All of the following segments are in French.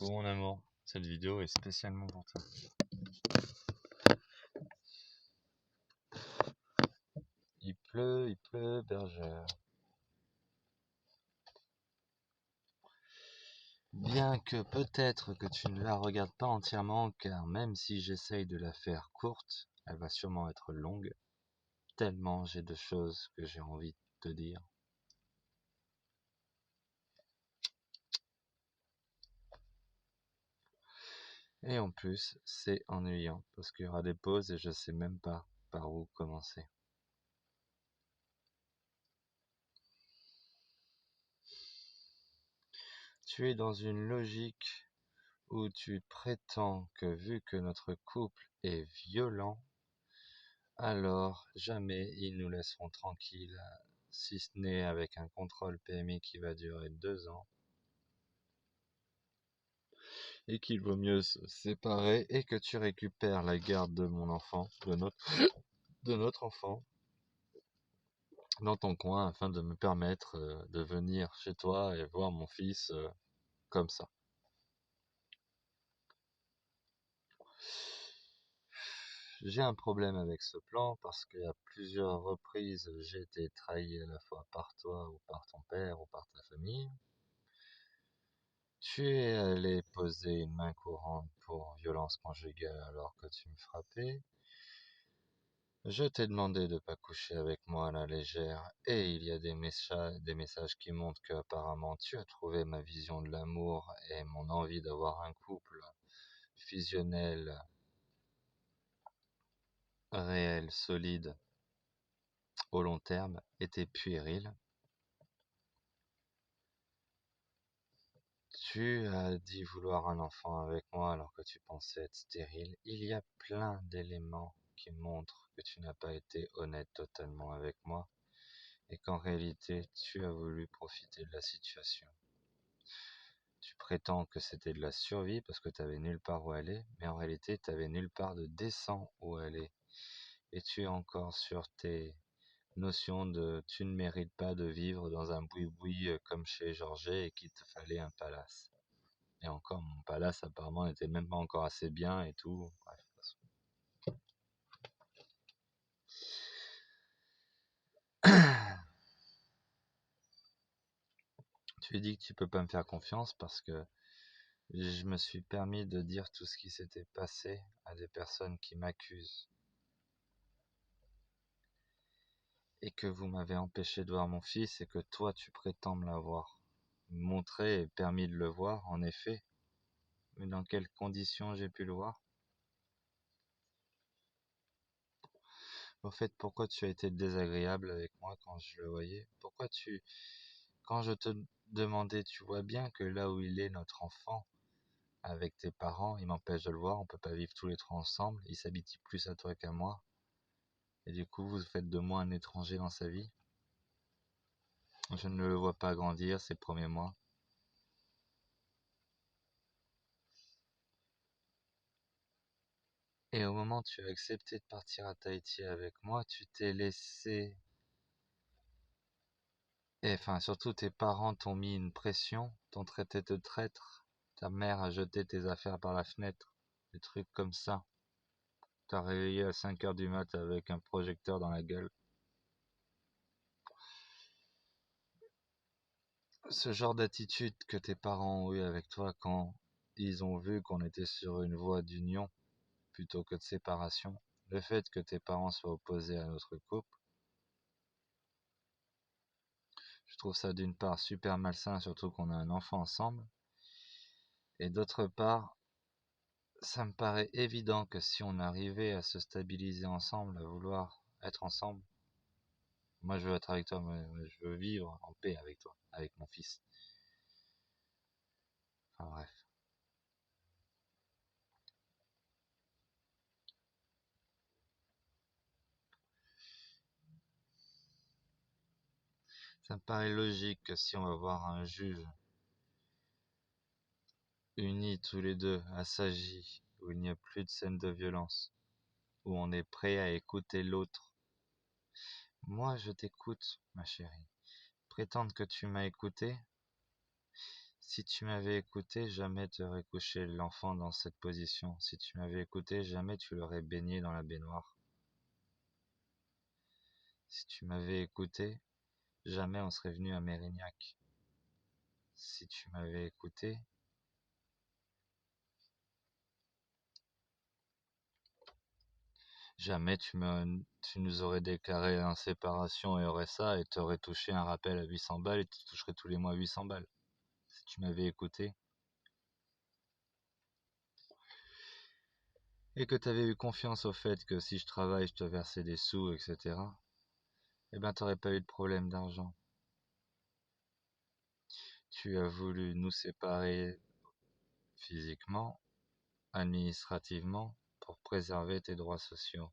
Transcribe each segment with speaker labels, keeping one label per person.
Speaker 1: Coucou mon amour, cette vidéo est spécialement pour toi. Il pleut, bergère. Bien que peut-être que tu ne la regardes pas entièrement, car même si j'essaye de la faire courte, elle va sûrement être longue, tellement j'ai de choses que j'ai envie de te dire. Et en plus, c'est ennuyant, parce qu'il y aura des pauses et je sais même pas par où commencer. Tu es dans une logique où tu prétends que vu que notre couple est violent, alors jamais ils nous laisseront tranquilles, si ce n'est avec un contrôle PMI qui va durer 2 ans, et qu'il vaut mieux se séparer et que tu récupères la garde de mon enfant, de notre enfant, dans ton coin afin de me permettre de venir chez toi et voir mon fils comme ça. J'ai un problème avec ce plan parce qu'à plusieurs reprises j'ai été trahi à la fois par toi ou par ton père ou par ta famille. Tu es allé poser une main courante pour violence conjugale alors que tu me frappais. Je t'ai demandé de pas coucher avec moi à la légère et il y a des messages qui montrent qu'apparemment tu as trouvé ma vision de l'amour et mon envie d'avoir un couple fusionnel, réel, solide, au long terme, était puéril. Tu as dit vouloir un enfant avec moi alors que tu pensais être stérile. Il y a plein d'éléments qui montrent que tu n'as pas été honnête totalement avec moi et qu'en réalité tu as voulu profiter de la situation. Tu prétends que c'était de la survie parce que tu avais nulle part où aller, mais en réalité tu avais nulle part de décent où aller. Et tu es encore sur tes notions de tu ne mérites pas de vivre dans un boui-boui comme chez Georget et qu'il te fallait un palace. Et encore, mon palace apparemment n'était même pas encore assez bien et tout. Bref, de toute façon. Tu dis que tu peux pas me faire confiance parce que je me suis permis de dire tout ce qui s'était passé à des personnes qui m'accusent. Et que vous m'avez empêché de voir mon fils et que toi tu prétends me l'avoir montré et permis de le voir, en effet. Mais dans quelles conditions j'ai pu le voir? Au fait, pourquoi tu as été désagréable avec moi quand je le voyais? Quand je te demandais, tu vois bien que là où il est notre enfant, avec tes parents, il m'empêche de le voir, on peut pas vivre tous les trois ensemble, il s'habitue plus à toi qu'à moi, et du coup vous faites de moi un étranger dans sa vie. Je ne le vois pas grandir ces premiers mois. Et au moment où tu as accepté de partir à Tahiti avec moi, tu t'es laissé... Et enfin, surtout tes parents t'ont mis une pression, t'ont traité de traître, ta mère a jeté tes affaires par la fenêtre, des trucs comme ça. T'as réveillé à 5 heures du mat avec un projecteur dans la gueule. Ce genre d'attitude que tes parents ont eu avec toi quand ils ont vu qu'on était sur une voie d'union plutôt que de séparation, le fait que tes parents soient opposés à notre couple, je trouve ça d'une part super malsain, surtout qu'on a un enfant ensemble, et d'autre part, ça me paraît évident que si on arrivait à se stabiliser ensemble, à vouloir être ensemble, moi je veux être avec toi, je veux vivre en paix avec toi, avec mon fils. Enfin bref. Ça me paraît logique que si on va voir un juge unis tous les deux, assagis, où il n'y a plus de scène de violence, où on est prêt à écouter l'autre. Moi, je t'écoute, ma chérie. Prétendre que tu m'as écouté, Si tu m'avais écouté, jamais tu aurais couché l'enfant dans cette position. Si tu m'avais écouté, jamais tu l'aurais baigné dans la baignoire. Si tu m'avais écouté, jamais on serait venu à Mérignac. Si tu m'avais écouté, jamais tu nous aurais déclaré en séparation et aurais ça, et t'aurais touché un rappel à 800 balles et tu toucherais tous les mois 800 balles. Si tu m'avais écouté et que t'avais eu confiance au fait que si je travaille, je te versais des sous, etc., eh ben t'aurais pas eu de problème d'argent. Tu as voulu nous séparer physiquement, administrativement, pour préserver tes droits sociaux.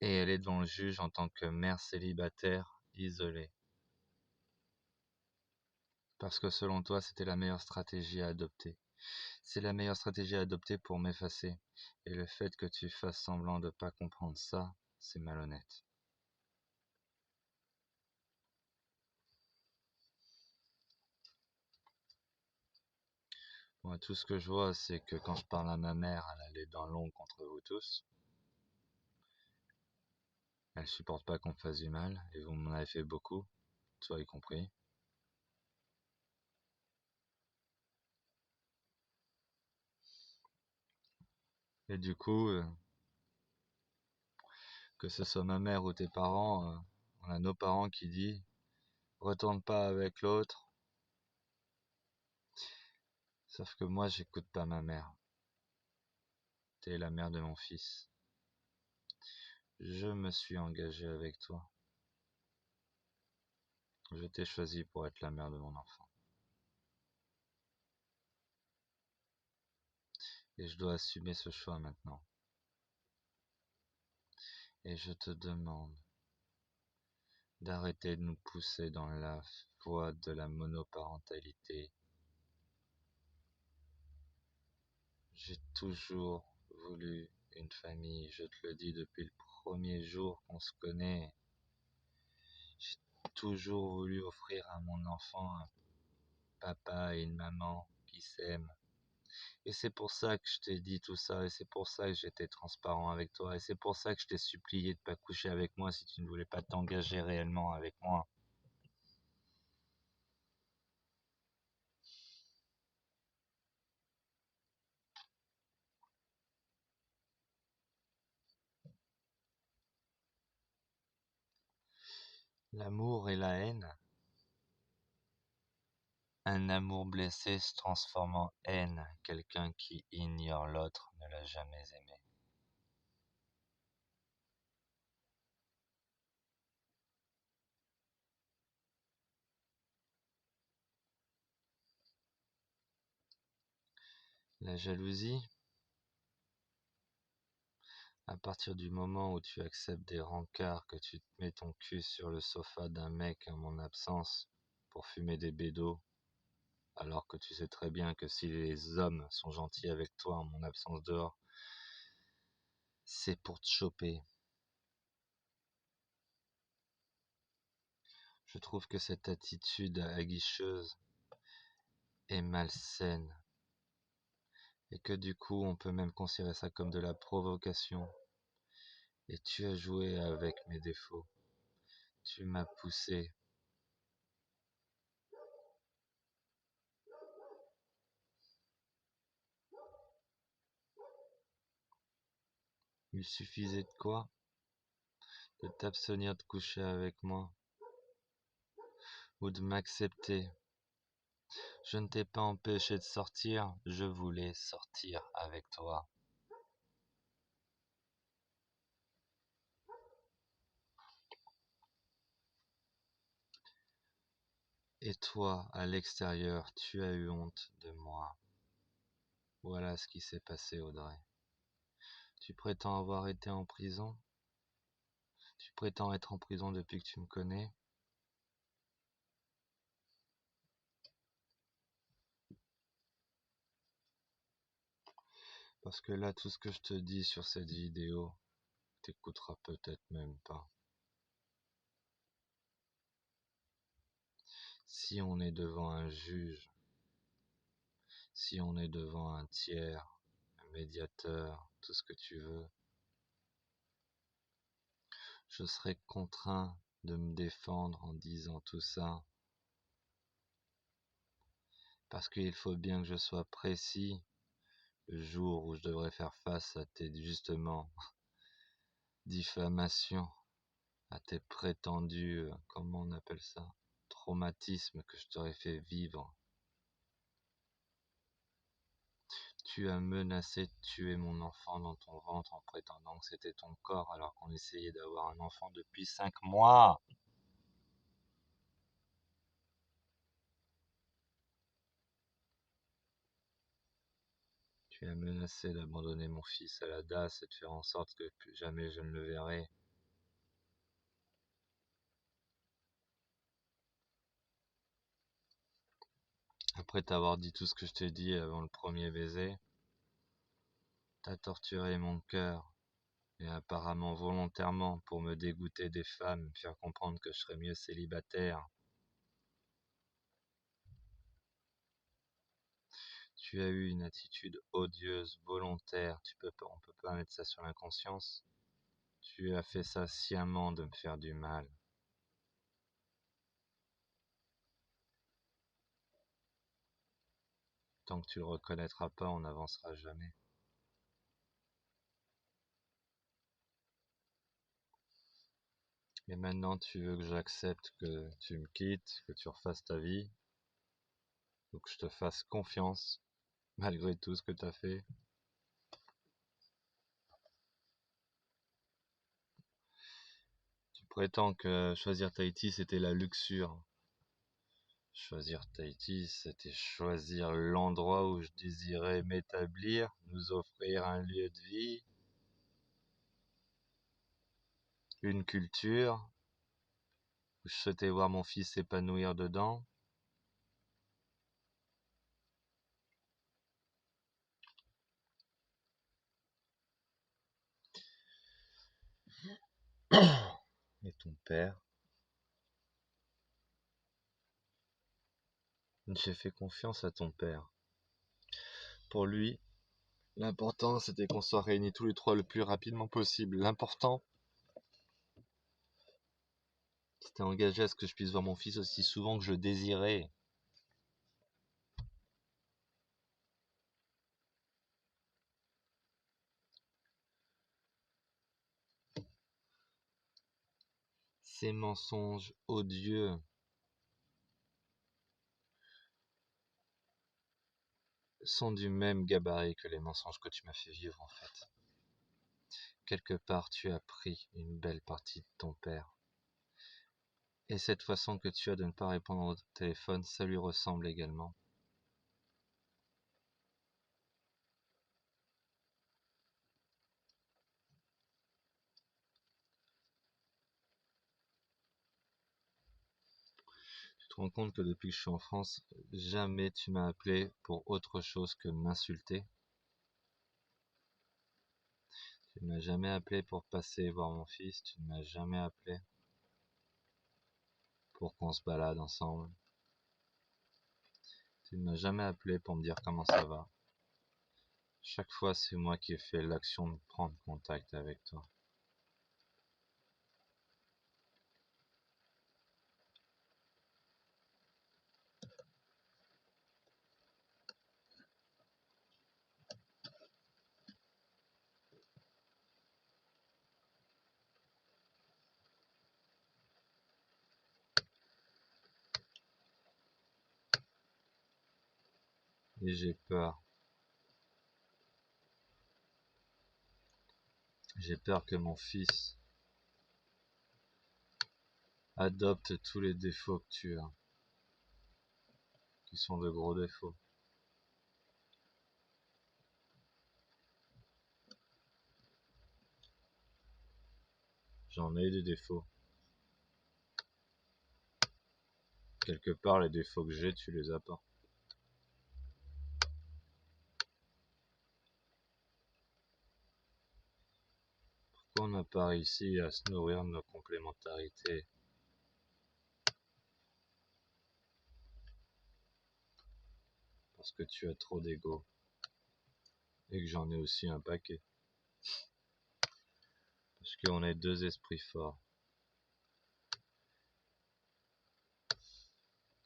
Speaker 1: Et elle est devant le juge en tant que mère célibataire, isolée. Parce que selon toi, c'était la meilleure stratégie à adopter. C'est la meilleure stratégie à adopter pour m'effacer. Et le fait que tu fasses semblant de pas comprendre ça, c'est malhonnête. Moi, tout ce que je vois, c'est que quand je parle à ma mère, elle a les dents longues contre vous tous. Elle supporte pas qu'on me fasse du mal, et vous m'en avez fait beaucoup, toi y compris. Et du coup, que ce soit ma mère ou tes parents, on a nos parents qui disent retourne pas avec l'autre. Sauf que moi, j'écoute pas ma mère. T'es la mère de mon fils. Je me suis engagé avec toi. Je t'ai choisi pour être la mère de mon enfant. Et je dois assumer ce choix maintenant. Et je te demande d'arrêter de nous pousser dans la voie de la monoparentalité. J'ai toujours voulu une famille, je te le dis depuis le premier jour qu'on se connaît. J'ai toujours voulu offrir à mon enfant un papa et une maman qui s'aiment. Et c'est pour ça que je t'ai dit tout ça, et c'est pour ça que j'étais transparent avec toi, et c'est pour ça que je t'ai supplié de pas coucher avec moi si tu ne voulais pas t'engager réellement avec moi. L'amour et la haine. Un amour blessé se transforme en haine. Quelqu'un qui ignore l'autre ne l'a jamais aimé. La jalousie, à partir du moment où tu acceptes des rencarts, que tu te mets ton cul sur le sofa d'un mec en mon absence pour fumer des bédos, alors que tu sais très bien que si les hommes sont gentils avec toi en mon absence dehors, c'est pour te choper. Je trouve que cette attitude aguicheuse est malsaine et que du coup on peut même considérer ça comme de la provocation. Et tu as joué avec mes défauts. Tu m'as poussé. Il suffisait de quoi? De t'abstenir de coucher avec moi ou de m'accepter. Je ne t'ai pas empêché de sortir, je voulais sortir avec toi. Et toi, à l'extérieur, tu as eu honte de moi. Voilà ce qui s'est passé, Audrey. Tu prétends avoir été en prison? Tu prétends être en prison depuis que tu me connais? Parce que là, tout ce que je te dis sur cette vidéo, t'écouteras peut-être même pas. Si on est devant un juge, si on est devant un tiers, un médiateur, tout ce que tu veux, je serai contraint de me défendre en disant tout ça, parce qu'il faut bien que je sois précis le jour où je devrais faire face à tes, justement, diffamations, à tes prétendus, comment on appelle ça, traumatismes que je t'aurais fait vivre. Tu as menacé de tuer mon enfant dans ton ventre en prétendant que c'était ton corps alors qu'on essayait d'avoir un enfant depuis 5 mois. Tu as menacé d'abandonner mon fils à la DAS et de faire en sorte que plus jamais je ne le verrai. Après t'avoir dit tout ce que je t'ai dit avant le premier baiser, t'as torturé mon cœur, et apparemment volontairement pour me dégoûter des femmes, me faire comprendre que je serais mieux célibataire. Tu as eu une attitude odieuse, volontaire, on peut pas mettre ça sur l'inconscience. Tu as fait ça sciemment de me faire du mal. Tant que tu le reconnaîtras pas, on n'avancera jamais. Et maintenant, tu veux que j'accepte que tu me quittes, que tu refasses ta vie, ou que je te fasse confiance, malgré tout ce que tu as fait. Tu prétends que choisir Tahiti, c'était la luxure. Choisir Tahiti, c'était choisir l'endroit où je désirais m'établir, nous offrir un lieu de vie, une culture, où je souhaitais voir mon fils s'épanouir dedans. Et ton père? J'ai fait confiance à ton père. Pour lui, l'important c'était qu'on soit réunis tous les trois le plus rapidement possible. L'important, c'était engagé à ce que je puisse voir mon fils aussi souvent que je désirais. Ces mensonges odieux sont du même gabarit que les mensonges que tu m'as fait vivre en fait. Quelque part, tu as pris une belle partie de ton père. Et cette façon que tu as de ne pas répondre au téléphone, ça lui ressemble également. Tu te rends compte que depuis que je suis en France, jamais tu m'as appelé pour autre chose que m'insulter. Tu ne m'as jamais appelé pour passer voir mon fils, tu ne m'as jamais appelé pour qu'on se balade ensemble. Tu ne m'as jamais appelé pour me dire comment ça va. Chaque fois, c'est moi qui ai fait l'action de prendre contact avec toi. Et j'ai peur. J'ai peur que mon fils adopte tous les défauts que tu as, qui sont de gros défauts. J'en ai des défauts. Quelque part, les défauts que j'ai, tu les as pas. Pourquoi on n'a pas réussi à se nourrir de nos complémentarités? pense que tu as trop d'ego. Et que j'en ai aussi un paquet. Parce qu'on est deux esprits forts.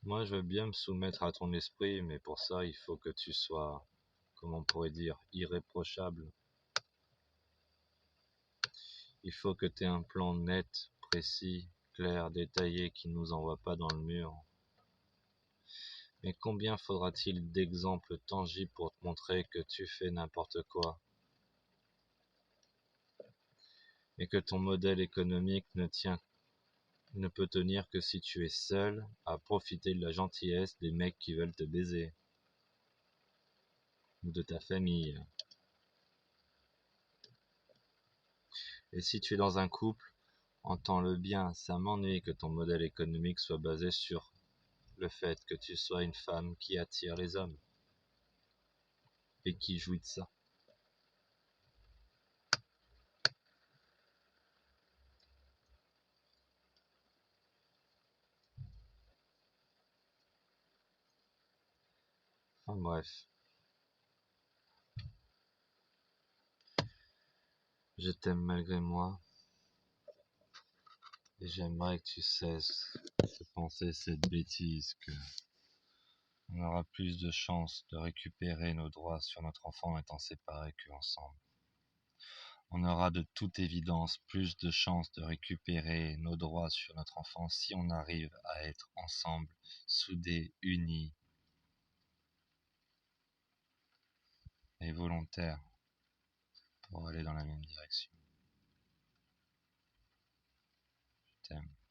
Speaker 1: Moi, je veux bien me soumettre à ton esprit, mais pour ça, il faut que tu sois, comment on pourrait dire, irréprochable. Il faut que tu aies un plan net, précis, clair, détaillé, qui ne nous envoie pas dans le mur. Mais combien faudra-t-il d'exemples tangibles pour te montrer que tu fais n'importe quoi? Et que ton modèle économique ne peut tenir que si tu es seul à profiter de la gentillesse des mecs qui veulent te baiser, ou de ta famille. Et si tu es dans un couple, entends-le bien, ça m'ennuie que ton modèle économique soit basé sur le fait que tu sois une femme qui attire les hommes et qui jouit de ça. Enfin bref, je t'aime malgré moi et j'aimerais que tu cesses de penser cette bêtise que on aura plus de chances de récupérer nos droits sur notre enfant étant séparés qu'ensemble. On aura de toute évidence plus de chances de récupérer nos droits sur notre enfant si on arrive à être ensemble, soudés, unis et volontaires pour aller dans la même direction. Je t'aime.